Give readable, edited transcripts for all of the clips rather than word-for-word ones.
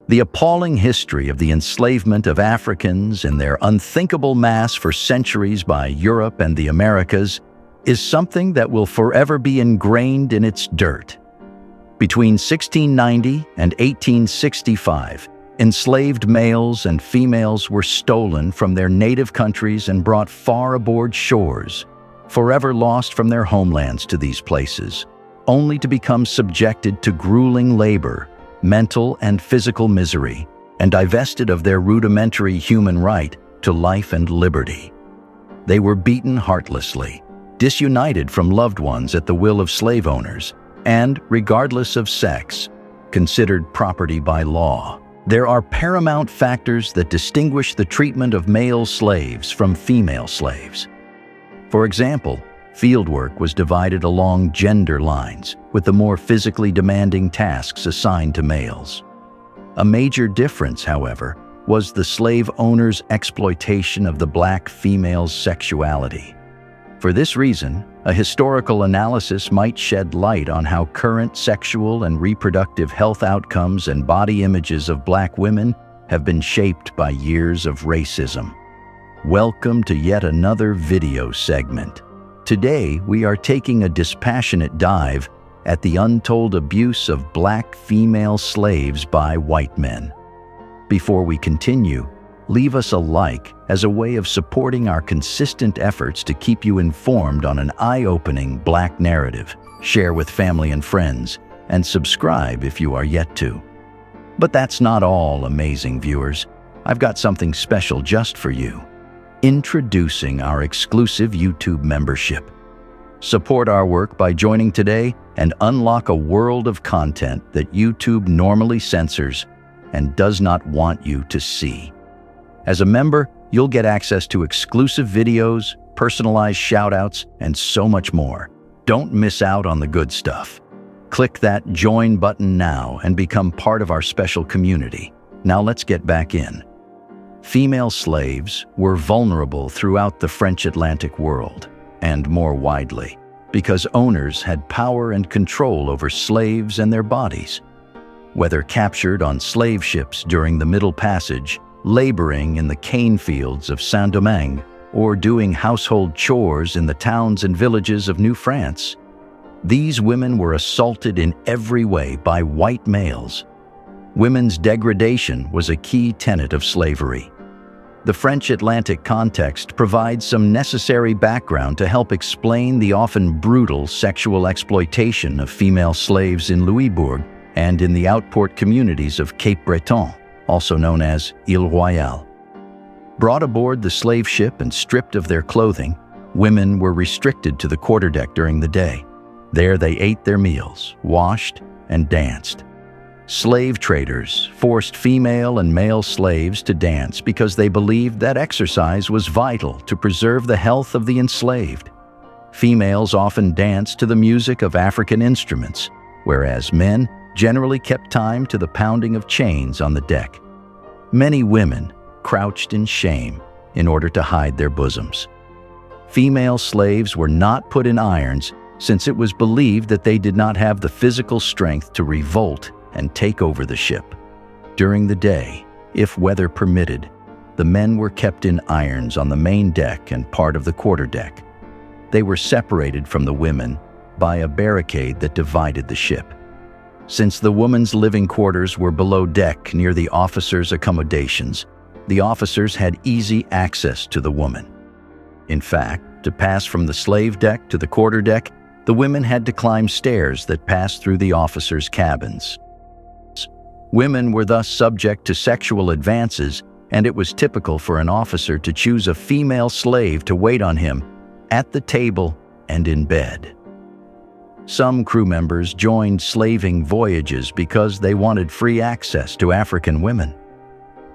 The appalling history of the enslavement of Africans in their unthinkable mass for centuries by Europe and the Americas is something that will forever be ingrained in its dirt. Between 1690 and 1865, enslaved males and females were stolen from their native countries and brought far aboard shores, forever lost from their homelands to these places, only to become subjected to grueling labor, mental and physical misery, and divested of their rudimentary human right to life and liberty. They were beaten heartlessly, disunited from loved ones at the will of slave owners, and, regardless of sex, considered property by law. There are paramount factors that distinguish the treatment of male slaves from female slaves. For example, fieldwork was divided along gender lines, with the more physically demanding tasks assigned to males. A major difference, however, was the slave owner's exploitation of the black female's sexuality. For this reason, a historical analysis might shed light on how current sexual and reproductive health outcomes and body images of black women have been shaped by years of racism. Welcome to yet another video segment. Today, we are taking a dispassionate dive at the untold abuse of black female slaves by white men. Before we continue, leave us a like as a way of supporting our consistent efforts to keep you informed on an eye-opening black narrative. Share with family and friends, and subscribe if you are yet to. But that's not all, amazing viewers. I've got something special just for you. Introducing our exclusive YouTube membership. Support our work by joining today and unlock a world of content that YouTube normally censors and does not want you to see. As a member, you'll get access to exclusive videos, personalized shoutouts, and so much more. Don't miss out on the good stuff. Click that join button now and become part of our special community. Now let's get back in. Female slaves were vulnerable throughout the French Atlantic world, and more widely, because owners had power and control over slaves and their bodies. Whether captured on slave ships during the Middle Passage, laboring in the cane fields of Saint-Domingue, or doing household chores in the towns and villages of New France, these women were assaulted in every way by white males. Women's degradation was a key tenet of slavery. The French Atlantic context provides some necessary background to help explain the often brutal sexual exploitation of female slaves in Louisbourg and in the outport communities of Cape Breton, also known as Île Royale. Brought aboard the slave ship and stripped of their clothing, women were restricted to the quarterdeck during the day. There they ate their meals, washed, and danced. Slave traders forced female and male slaves to dance because they believed that exercise was vital to preserve the health of the enslaved. Females often danced to the music of African instruments, whereas men generally kept time to the pounding of chains on the deck. Many women crouched in shame in order to hide their bosoms. Female slaves were not put in irons since it was believed that they did not have the physical strength to revolt and take over the ship. During the day, if weather permitted, the men were kept in irons on the main deck and part of the quarterdeck. They were separated from the women by a barricade that divided the ship. Since the women's living quarters were below deck near the officers' accommodations, the officers had easy access to the woman. In fact, to pass from the slave deck to the quarterdeck, the women had to climb stairs that passed through the officers' cabins. Women were thus subject to sexual advances, and it was typical for an officer to choose a female slave to wait on him at the table and in bed. Some crew members joined slaving voyages because they wanted free access to African women.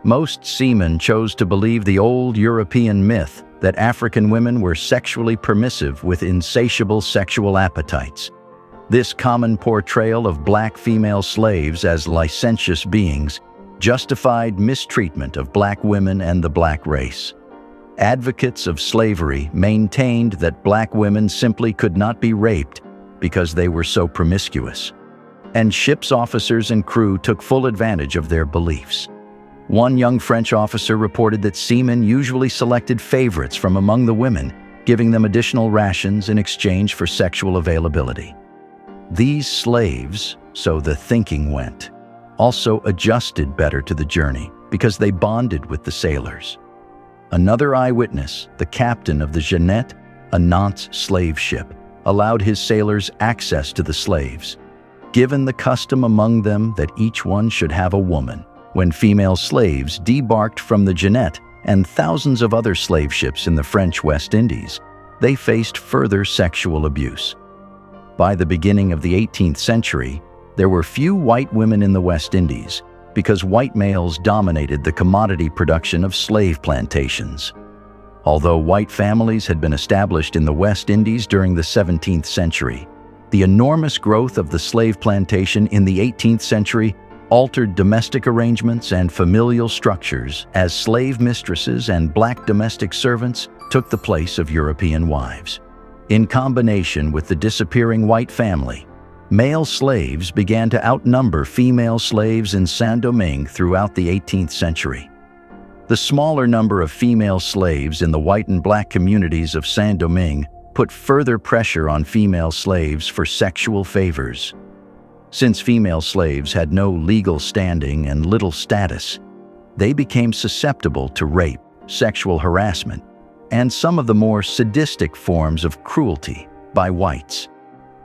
Most seamen chose to believe the old European myth that African women were sexually permissive with insatiable sexual appetites. This common portrayal of black female slaves as licentious beings justified mistreatment of black women and the black race. Advocates of slavery maintained that black women simply could not be raped because they were so promiscuous. and ship's officers and crew took full advantage of their beliefs. One young French officer reported that seamen usually selected favorites from among the women, giving them additional rations in exchange for sexual availability. These slaves, so the thinking went, also adjusted better to the journey because they bonded with the sailors. Another eyewitness, the captain of the Jeannette, a Nantes slave ship, allowed his sailors access to the slaves, given the custom among them that each one should have a woman. When female slaves debarked from the Jeannette and thousands of other slave ships in the French West Indies, they faced further sexual abuse. By the beginning of the 18th century, there were few white women in the West Indies because white males dominated the commodity production of slave plantations. Although white families had been established in the West Indies during the 17th century, the enormous growth of the slave plantation in the 18th century altered domestic arrangements and familial structures as slave mistresses and black domestic servants took the place of European wives. In combination with the disappearing white family, male slaves began to outnumber female slaves in Saint-Domingue throughout the 18th century. The smaller number of female slaves in the white and black communities of Saint-Domingue put further pressure on female slaves for sexual favors. Since female slaves had no legal standing and little status, they became susceptible to rape, sexual harassment, and some of the more sadistic forms of cruelty by whites.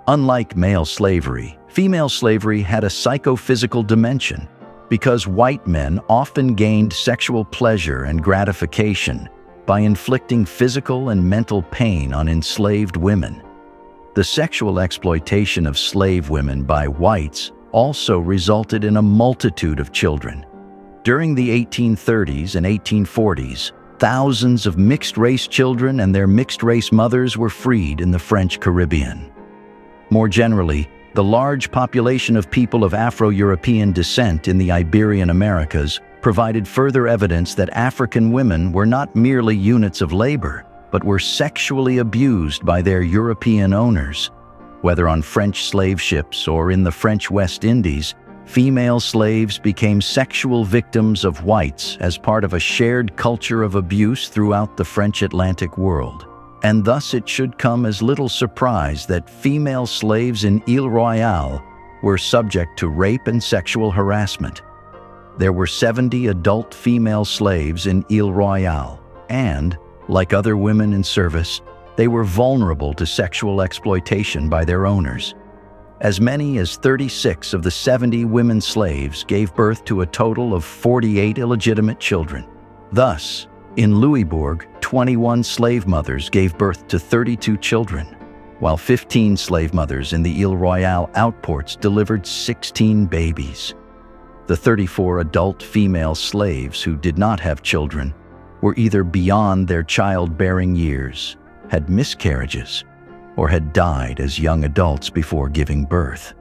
Unlike male slavery, female slavery had a psychophysical dimension because white men often gained sexual pleasure and gratification by inflicting physical and mental pain on enslaved women. The sexual exploitation of slave women by whites also resulted in a multitude of children. During the 1830s and 1840s, thousands of mixed-race children and their mixed-race mothers were freed in the French Caribbean. More generally, the large population of people of Afro-European descent in the Iberian Americas provided further evidence that African women were not merely units of labor, but were sexually abused by their European owners. Whether on French slave ships or in the French West Indies, female slaves became sexual victims of whites as part of a shared culture of abuse throughout the French Atlantic world. And thus it should come as little surprise that female slaves in Ile Royale were subject to rape and sexual harassment. There were 70 adult female slaves in Ile Royale, and, like other women in service, they were vulnerable to sexual exploitation by their owners. As many as 36 of the 70 women slaves gave birth to a total of 48 illegitimate children. Thus, in Louisbourg, 21 slave mothers gave birth to 32 children, while 15 slave mothers in the Ile Royale outports delivered 16 babies. The 34 adult female slaves who did not have children were either beyond their childbearing years, had miscarriages, or had died as young adults before giving birth.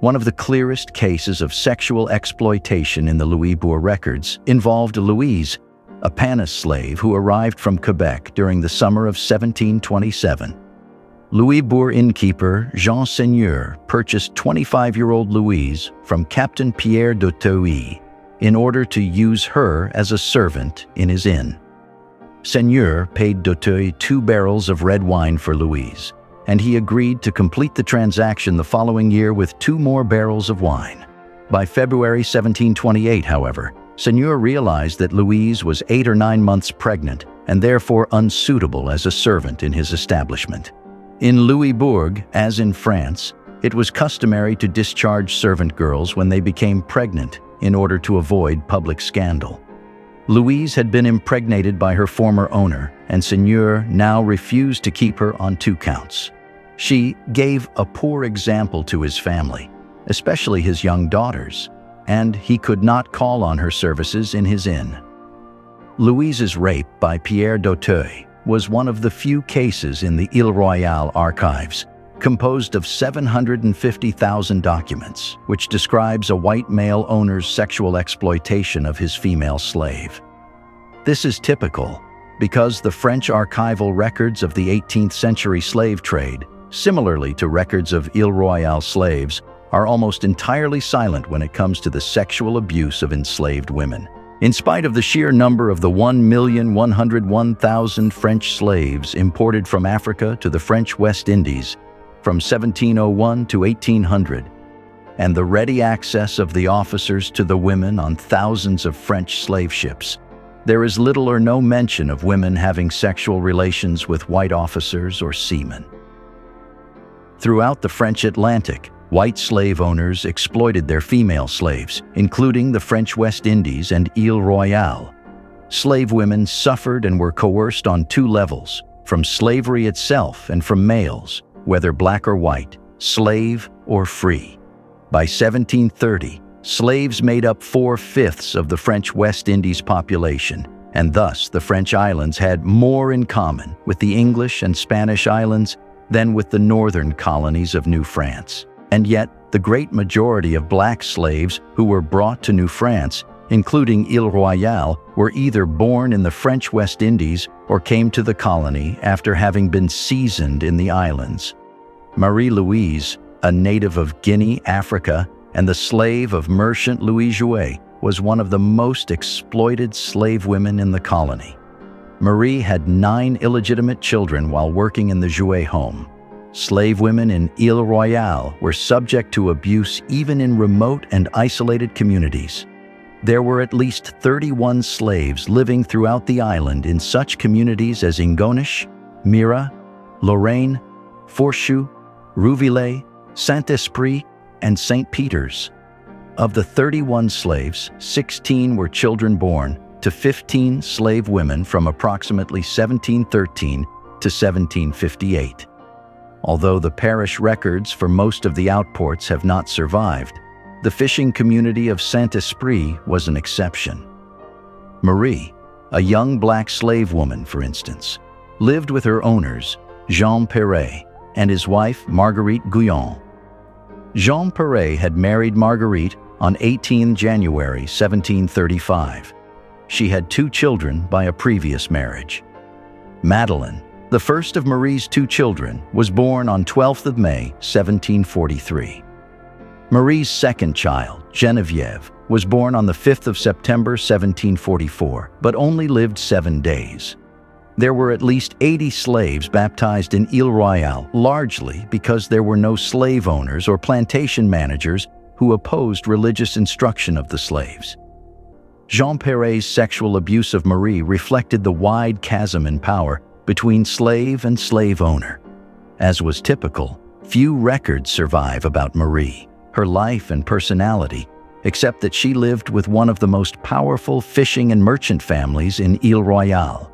One of the clearest cases of sexual exploitation in the Louisbourg records involved Louise, a Panis slave who arrived from Quebec during the summer of 1727. Louisbourg innkeeper Jean Seigneur purchased 25-year-old Louise from Captain Pierre d'Auteuil in order to use her as a servant in his inn. Seigneur paid d'Auteuil 2 barrels of red wine for Louise, and he agreed to complete the transaction the following year with 2 more barrels of wine. By February 1728, however, Seigneur realized that Louise was 8 or 9 months pregnant and therefore unsuitable as a servant in his establishment. In Louisbourg, as in France, it was customary to discharge servant girls when they became pregnant in order to avoid public scandal. Louise had been impregnated by her former owner, and Seigneur now refused to keep her on 2 counts. She gave a poor example to his family, especially his young daughters, and he could not call on her services in his inn. Louise's rape by Pierre d'Auteuil was one of the few cases in the Ile Royale archives, composed of 750,000 documents, which describes a white male owner's sexual exploitation of his female slave. This is typical because the French archival records of the 18th century slave trade, similarly to records of Ile Royale slaves, are almost entirely silent when it comes to the sexual abuse of enslaved women. In spite of the sheer number of the 1,101,000 French slaves imported from Africa to the French West Indies from 1701 to 1800, and the ready access of the officers to the women on thousands of French slave ships, there is little or no mention of women having sexual relations with white officers or seamen. Throughout the French Atlantic, white slave owners exploited their female slaves, including the French West Indies and Ile Royale. Slave women suffered and were coerced on two levels, from slavery itself and from males, whether black or white, slave or free. By 1730, slaves made up 4/5 of the French West Indies population, and thus the French islands had more in common with the English and Spanish islands than with the northern colonies of New France. And yet, the great majority of black slaves who were brought to New France, including Ile Royale, were either born in the French West Indies or came to the colony after having been seasoned in the islands. Marie-Louise, a native of Guinea, Africa, and the slave of merchant Louis Jouet, was one of the most exploited slave women in the colony. Marie had 9 illegitimate children while working in the Jouet home. Slave women in Ile Royale were subject to abuse even in remote and isolated communities. There were at least 31 slaves living throughout the island in such communities as Ingonish, Mira, Lorraine, Fourchou, Rouvillers, Saint-Esprit, and St. Peter's. Of the 31 slaves, 16 were children born to 15 slave women from approximately 1713 to 1758. Although the parish records for most of the outports have not survived, the fishing community of Saint-Esprit was an exception. Marie, a young black slave woman, for instance, lived with her owners, Jean Perret, and his wife, Marguerite Guyon. Jean Perret had married Marguerite on 18 January 1735. She had 2 children by a previous marriage. Madeleine, the first of Marie's 2 children, was born on 12th of May 1743. Marie's second child, Geneviève, was born on the 5th of September 1744, but only lived 7 days. There were at least 80 slaves baptized in Ile Royale, largely because there were no slave owners or plantation managers who opposed religious instruction of the slaves. Jean Perret's sexual abuse of Marie reflected the wide chasm in power between slave and slave owner. As was typical, few records survive about Marie, her life and personality, except that she lived with one of the most powerful fishing and merchant families in Ile Royale.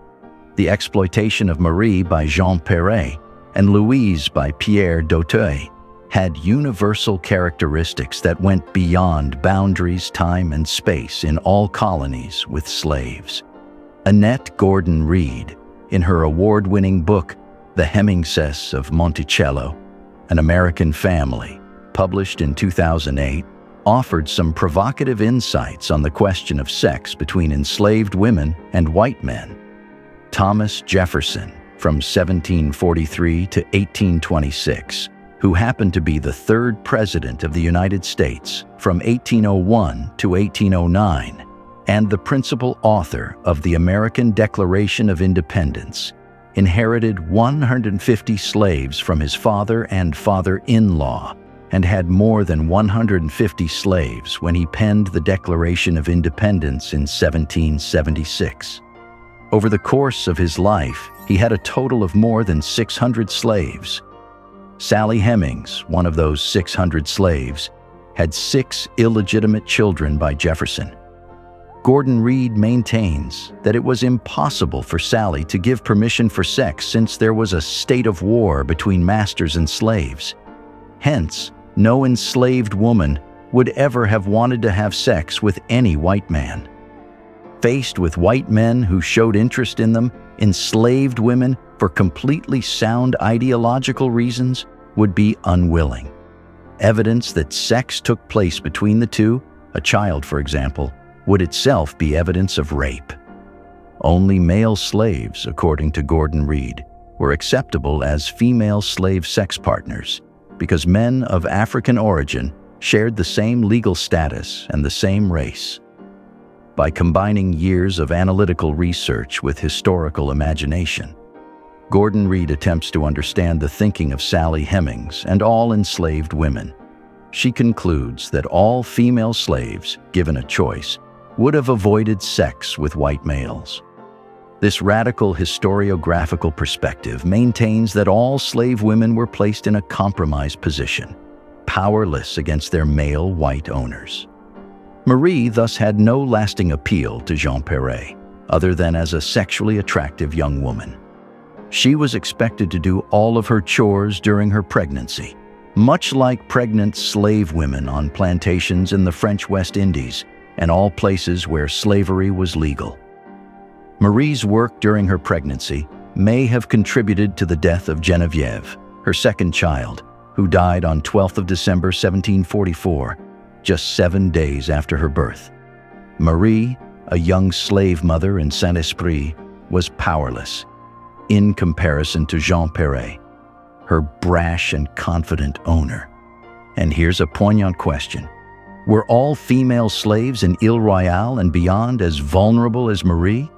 The exploitation of Marie by Jean Perret and Louise by Pierre d'Auteuil had universal characteristics that went beyond boundaries, time, and space in all colonies with slaves. Annette Gordon Reed, in her award-winning book, The Hemings of Monticello, An American Family, published in 2008, offered some provocative insights on the question of sex between enslaved women and white men. Thomas Jefferson, from 1743 to 1826, who happened to be the 3rd President of the United States from 1801 to 1809, and the principal author of the American Declaration of Independence, inherited 150 slaves from his father and father-in-law, and had more than 150 slaves when he penned the Declaration of Independence in 1776. Over the course of his life, he had a total of more than 600 slaves. Sally Hemings, one of those 600 slaves, had 6 illegitimate children by Jefferson. Gordon Reed maintains that it was impossible for Sally to give permission for sex since there was a state of war between masters and slaves. Hence, no enslaved woman would ever have wanted to have sex with any white man. Faced with white men who showed interest in them, enslaved women, for completely sound ideological reasons, would be unwilling. Evidence that sex took place between the two, a child for example, would itself be evidence of rape. Only male slaves, according to Gordon Reed, were acceptable as female slave sex partners, because men of African origin shared the same legal status and the same race. By combining years of analytical research with historical imagination, Gordon Reed attempts to understand the thinking of Sally Hemings and all enslaved women. She concludes that all female slaves, given a choice, would have avoided sex with white males. This radical historiographical perspective maintains that all slave women were placed in a compromised position, powerless against their male white owners. Marie thus had no lasting appeal to Jean Perret, other than as a sexually attractive young woman. She was expected to do all of her chores during her pregnancy, much like pregnant slave women on plantations in the French West Indies and all places where slavery was legal. Marie's work during her pregnancy may have contributed to the death of Geneviève, her second child, who died on 12th of December 1744, just 7 days after her birth. Marie, a young slave mother in Saint-Esprit, was powerless in comparison to Jean Perret, her brash and confident owner. And here's a poignant question. Were all female slaves in Ile Royale and beyond as vulnerable as Marie?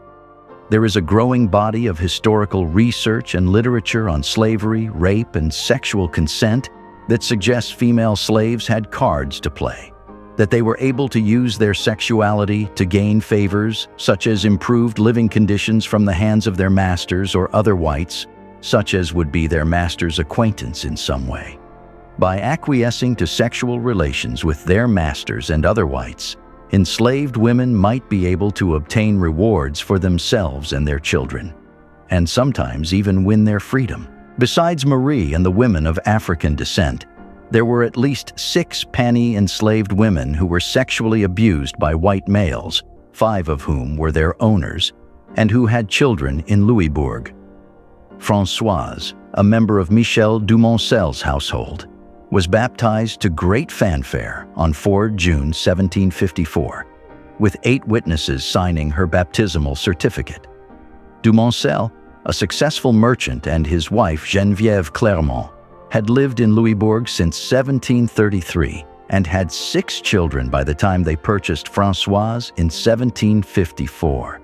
There is a growing body of historical research and literature on slavery, rape, and sexual consent that suggests female slaves had cards to play, that they were able to use their sexuality to gain favors, such as improved living conditions from the hands of their masters or other whites, such as would be their master's acquaintance in some way. By acquiescing to sexual relations with their masters and other whites, enslaved women might be able to obtain rewards for themselves and their children, and sometimes even win their freedom. Besides Marie and the women of African descent, there were at least 6 Pani-enslaved women who were sexually abused by white males, 5 of whom were their owners, and who had children in Louisbourg. Françoise, a member of Michel Dumoncel's household, was baptized to great fanfare on 4 June 1754, with 8 witnesses signing her baptismal certificate. Dumoncel, a successful merchant, and his wife Geneviève Clermont had lived in Louisbourg since 1733 and had 6 children by the time they purchased Françoise in 1754.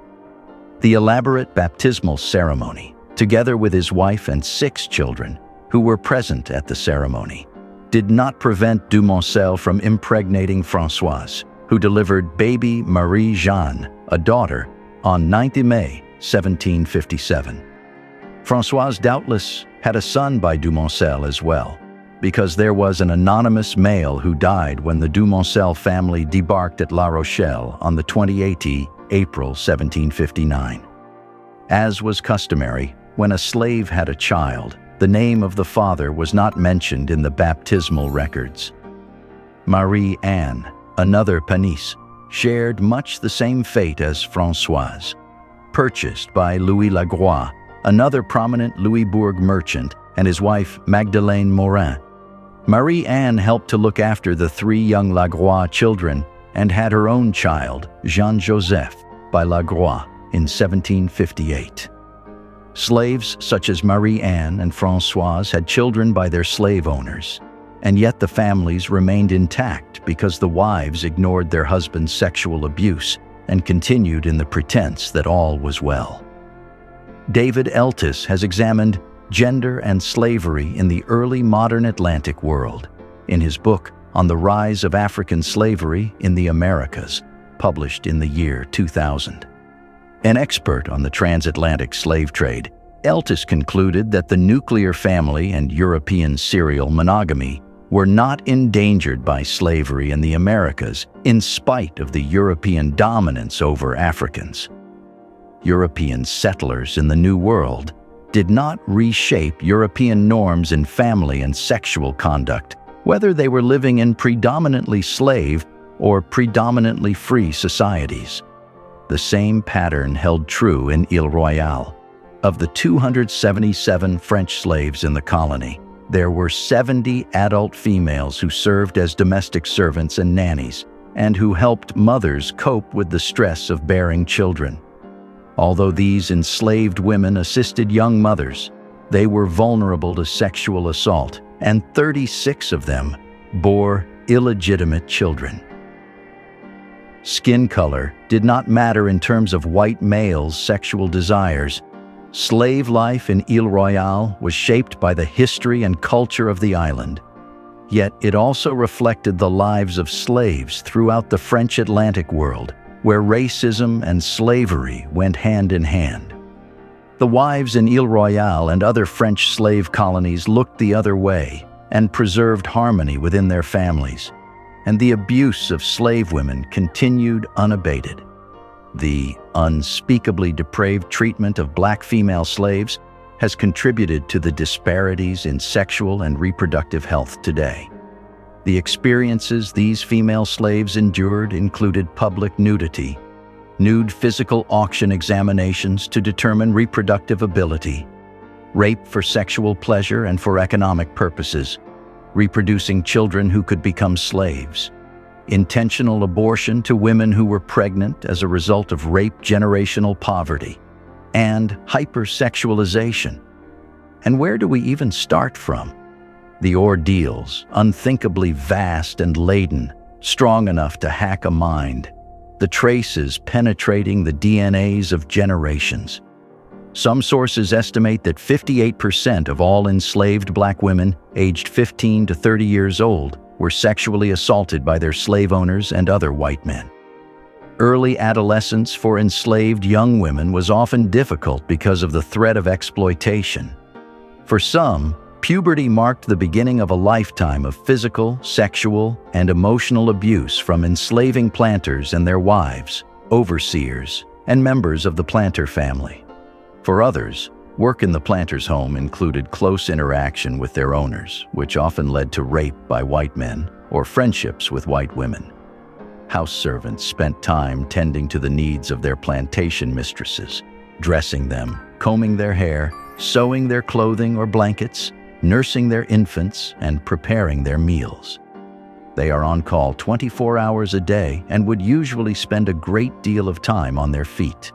The elaborate baptismal ceremony, together with his wife and 6 children who were present at the ceremony, did not prevent Dumoncel from impregnating Françoise, who delivered baby Marie-Jeanne, a daughter, on 9th May 1757. Françoise doubtless had a son by Dumoncel as well, because there was an anonymous male who died when the Dumoncel family debarked at La Rochelle on the 28th April 1759. As was customary, when a slave had a child, the name of the father was not mentioned in the baptismal records. Marie-Anne, another Panisse, shared much the same fate as Françoise. Purchased by Louis Lagroix, another prominent Louisbourg merchant, and his wife Magdeleine Morin, Marie-Anne helped to look after the 3 young Lagroix children and had her own child, Jean-Joseph, by Lagroix in 1758. Slaves such as Marie-Anne and Françoise had children by their slave owners, and yet the families remained intact because the wives ignored their husbands' sexual abuse and continued in the pretense that all was well. David Eltis has examined gender and slavery in the early modern Atlantic world in his book on the rise of African slavery in the Americas, published in the year 2000. An expert on the transatlantic slave trade, Eltis concluded that the nuclear family and European serial monogamy were not endangered by slavery in the Americas in spite of the European dominance over Africans. European settlers in the New World did not reshape European norms in family and sexual conduct, whether they were living in predominantly slave or predominantly free societies. The same pattern held true in Ile Royale. Of the 277 French slaves in the colony, there were 70 adult females who served as domestic servants and nannies, and who helped mothers cope with the stress of bearing children. Although these enslaved women assisted young mothers, they were vulnerable to sexual assault, and 36 of them bore illegitimate children. Skin color did not matter in terms of white males' sexual desires. Slave life in Ile Royale was shaped by the history and culture of the island. Yet it also reflected the lives of slaves throughout the French Atlantic world, where racism and slavery went hand in hand. The wives in Ile Royale and other French slave colonies looked the other way and preserved harmony within their families, and the abuse of slave women continued unabated. The unspeakably depraved treatment of black female slaves has contributed to the disparities in sexual and reproductive health today. The experiences these female slaves endured included public nudity, nude physical auction examinations to determine reproductive ability, rape for sexual pleasure and for economic purposes, reproducing children who could become slaves, intentional abortion to women who were pregnant as a result of rape-generational poverty, and hypersexualization. And where do we even start from? The ordeals, unthinkably vast and laden, strong enough to hack a mind. The traces penetrating the DNAs of generations. Some sources estimate that 58% of all enslaved black women aged 15 to 30 years old were sexually assaulted by their slave owners and other white men. Early adolescence for enslaved young women was often difficult because of the threat of exploitation. For some, puberty marked the beginning of a lifetime of physical, sexual, and emotional abuse from enslaving planters and their wives, overseers, and members of the planter family. For others, work in the planter's home included close interaction with their owners, which often led to rape by white men or friendships with white women. House servants spent time tending to the needs of their plantation mistresses, dressing them, combing their hair, sewing their clothing or blankets, nursing their infants, and preparing their meals. They are on call 24 hours a day and would usually spend a great deal of time on their feet.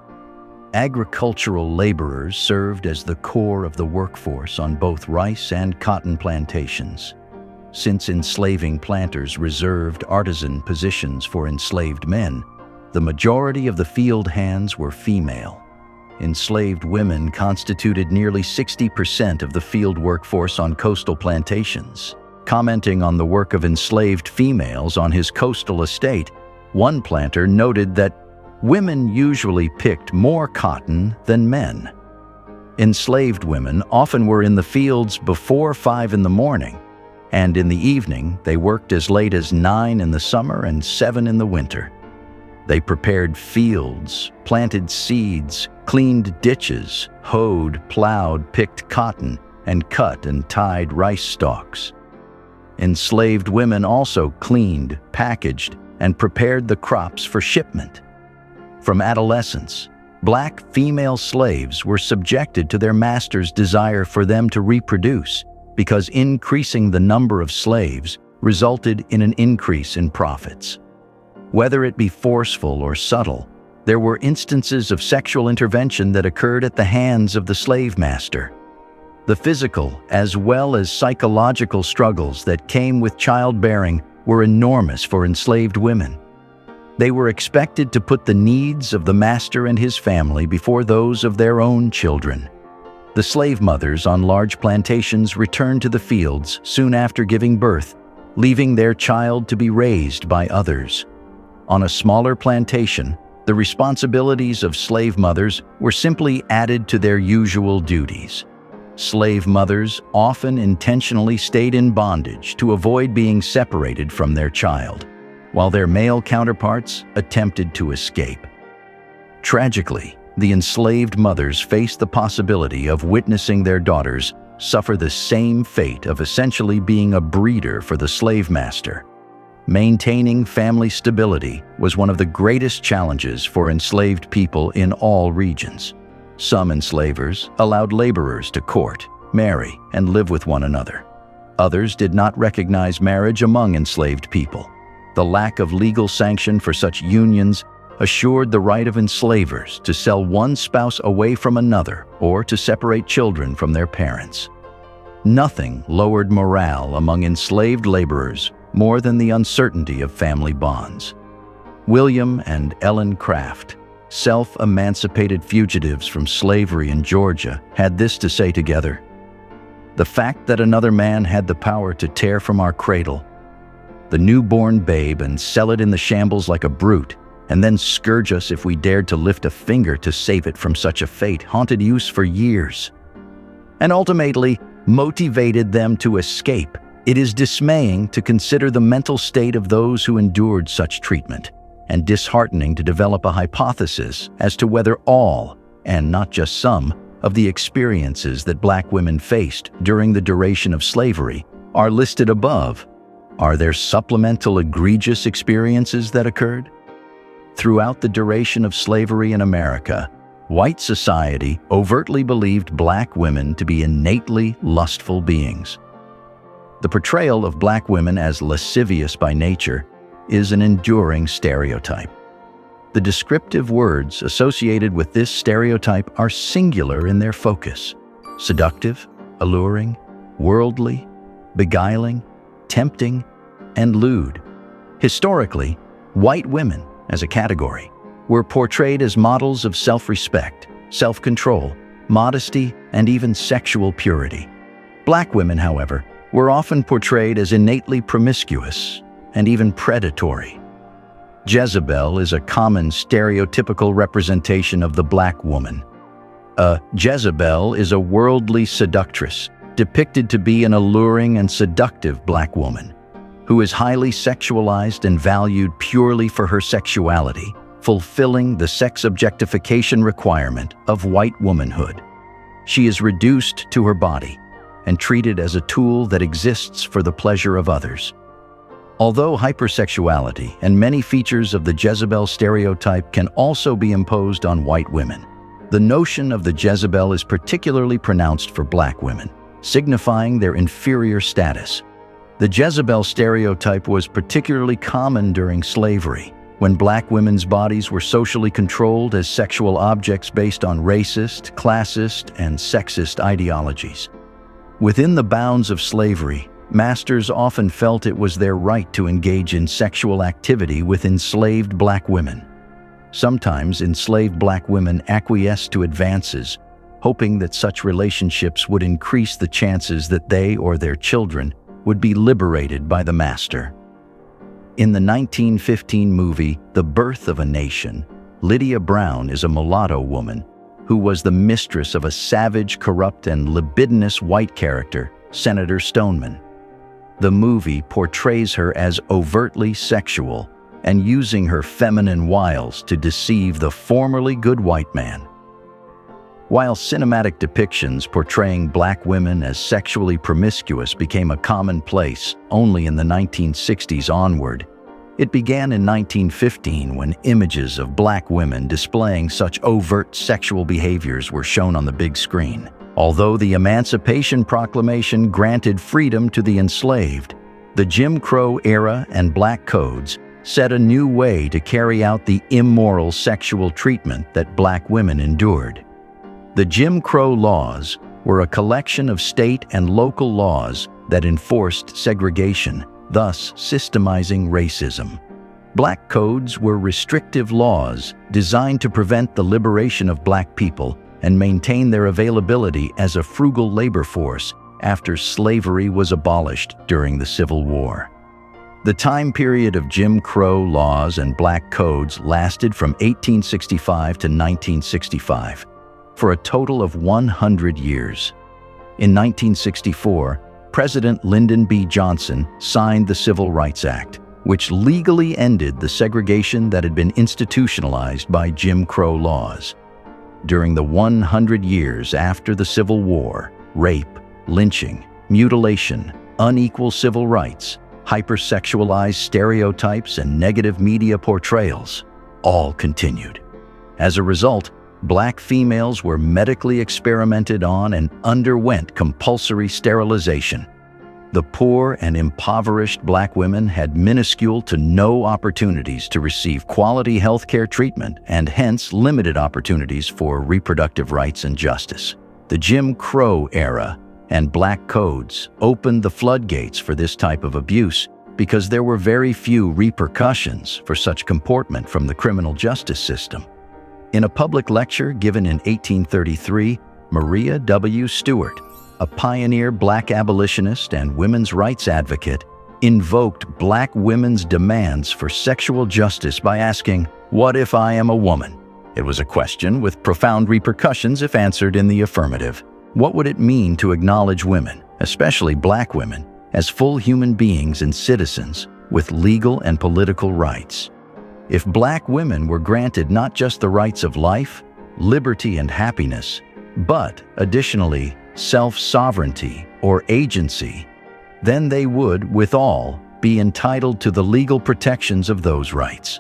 Agricultural laborers served as the core of the workforce on both rice and cotton plantations. Since enslaving planters reserved artisan positions for enslaved men, the majority of the field hands were female. Enslaved women constituted nearly 60% of the field workforce on coastal plantations. Commenting on the work of enslaved females on his coastal estate, one planter noted that women usually picked more cotton than men. Enslaved women often were in the fields before 5 in the morning, and in the evening they worked as late as 9 in the summer and 7 in the winter. They prepared fields, planted seeds, cleaned ditches, hoed, plowed, picked cotton, and cut and tied rice stalks. Enslaved women also cleaned, packaged, and prepared the crops for shipment. From adolescence, black female slaves were subjected to their masters' desire for them to reproduce, because increasing the number of slaves resulted in an increase in profits. Whether it be forceful or subtle, there were instances of sexual intervention that occurred at the hands of the slave master. The physical as well as psychological struggles that came with childbearing were enormous for enslaved women. They were expected to put the needs of the master and his family before those of their own children. The slave mothers on large plantations returned to the fields soon after giving birth, leaving their child to be raised by others. On a smaller plantation, the responsibilities of slave mothers were simply added to their usual duties. Slave mothers often intentionally stayed in bondage to avoid being separated from their child, while their male counterparts attempted to escape. Tragically, the enslaved mothers faced the possibility of witnessing their daughters suffer the same fate of essentially being a breeder for the slave master. Maintaining family stability was one of the greatest challenges for enslaved people in all regions. Some enslavers allowed laborers to court, marry, and live with one another. Others did not recognize marriage among enslaved people. The lack of legal sanction for such unions assured the right of enslavers to sell one spouse away from another or to separate children from their parents. Nothing lowered morale among enslaved laborers more than the uncertainty of family bonds. William and Ellen Craft, self-emancipated fugitives from slavery in Georgia, had this to say together: "The fact that another man had the power to tear from our cradle, the newborn babe, and sell it in the shambles like a brute, and then scourge us if we dared to lift a finger to save it from such a fate, haunted youths for years, and ultimately motivated them to escape. It is dismaying to consider the mental state of those who endured such treatment, and disheartening to develop a hypothesis as to whether all, and not just some, of the experiences that Black women faced during the duration of slavery are listed above. Are there supplemental egregious experiences that occurred? Throughout the duration of slavery in America, white society overtly believed Black women to be innately lustful beings. The portrayal of Black women as lascivious by nature is an enduring stereotype. The descriptive words associated with this stereotype are singular in their focus: seductive, alluring, worldly, beguiling, tempting, and lewd. Historically, white women, as a category, were portrayed as models of self-respect, self-control, modesty, and even sexual purity. Black women, however, were often portrayed as innately promiscuous and even predatory. Jezebel is a common stereotypical representation of the Black woman. A Jezebel is a worldly seductress, depicted to be an alluring and seductive Black woman, who is highly sexualized and valued purely for her sexuality, fulfilling the sex objectification requirement of white womanhood. She is reduced to her body and treated as a tool that exists for the pleasure of others. Although hypersexuality and many features of the Jezebel stereotype can also be imposed on white women, the notion of the Jezebel is particularly pronounced for Black women, signifying their inferior status. The Jezebel stereotype was particularly common during slavery, when Black women's bodies were socially controlled as sexual objects based on racist, classist, and sexist ideologies. Within the bounds of slavery, masters often felt it was their right to engage in sexual activity with enslaved Black women. Sometimes enslaved Black women acquiesced to advances, hoping that such relationships would increase the chances that they or their children would be liberated by the master. In the 1915 movie The Birth of a Nation, Lydia Brown is a mulatto woman who was the mistress of a savage, corrupt, and libidinous white character, Senator Stoneman. The movie portrays her as overtly sexual and using her feminine wiles to deceive the formerly good white man. While cinematic depictions portraying Black women as sexually promiscuous became a commonplace only in the 1960s onward, it began in 1915 when images of Black women displaying such overt sexual behaviors were shown on the big screen. Although the Emancipation Proclamation granted freedom to the enslaved, the Jim Crow era and Black codes set a new way to carry out the immoral sexual treatment that Black women endured. The Jim Crow laws were a collection of state and local laws that enforced segregation, thus systemizing racism. Black codes were restrictive laws designed to prevent the liberation of Black people and maintain their availability as a frugal labor force after slavery was abolished during the Civil War. The time period of Jim Crow laws and Black codes lasted from 1865 to 1965, for a total of 100 years. In 1964, President Lyndon B. Johnson signed the Civil Rights Act, which legally ended the segregation that had been institutionalized by Jim Crow laws. During the 100 years after the Civil War, rape, lynching, mutilation, unequal civil rights, hypersexualized stereotypes, and negative media portrayals all continued. As a result, Black females were medically experimented on and underwent compulsory sterilization. The poor and impoverished Black women had minuscule to no opportunities to receive quality healthcare treatment and hence limited opportunities for reproductive rights and justice. The Jim Crow era and Black codes opened the floodgates for this type of abuse because there were very few repercussions for such comportment from the criminal justice system. In a public lecture given in 1833, Maria W. Stewart, a pioneer black abolitionist and women's rights advocate, invoked black women's demands for sexual justice by asking, "What if I am a woman?" It was a question with profound repercussions if answered in the affirmative. What would it mean to acknowledge women, especially black women, as full human beings and citizens with legal and political rights? If black women were granted not just the rights of life, liberty, and happiness, but additionally self-sovereignty or agency, then they would, withal, be entitled to the legal protections of those rights.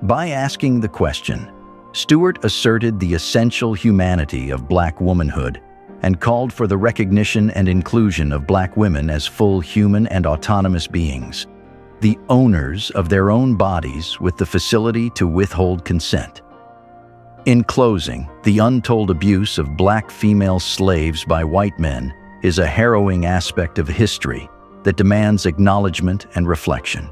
By asking the question, Stewart asserted the essential humanity of black womanhood and called for the recognition and inclusion of black women as full human and autonomous beings, the owners of their own bodies with the facility to withhold consent. In closing, the untold abuse of black female slaves by white men is a harrowing aspect of history that demands acknowledgement and reflection.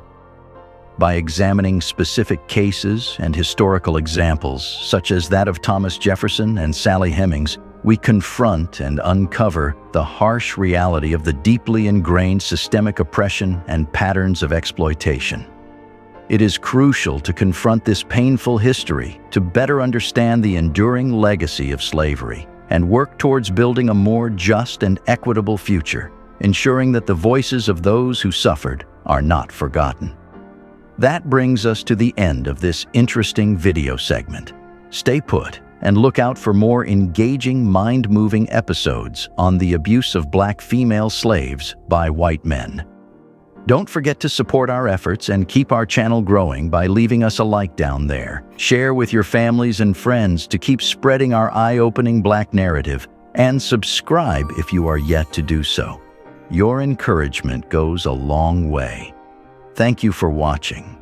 By examining specific cases and historical examples, such as that of Thomas Jefferson and Sally Hemings, we confront and uncover the harsh reality of the deeply ingrained systemic oppression and patterns of exploitation. It is crucial to confront this painful history to better understand the enduring legacy of slavery and work towards building a more just and equitable future, ensuring that the voices of those who suffered are not forgotten. That brings us to the end of this interesting video segment. Stay put and look out for more engaging, mind-moving episodes on the abuse of black female slaves by white men. Don't forget to support our efforts and keep our channel growing by leaving us a like down there. Share with your families and friends to keep spreading our eye-opening black narrative, and subscribe if you are yet to do so. Your encouragement goes a long way. Thank you for watching.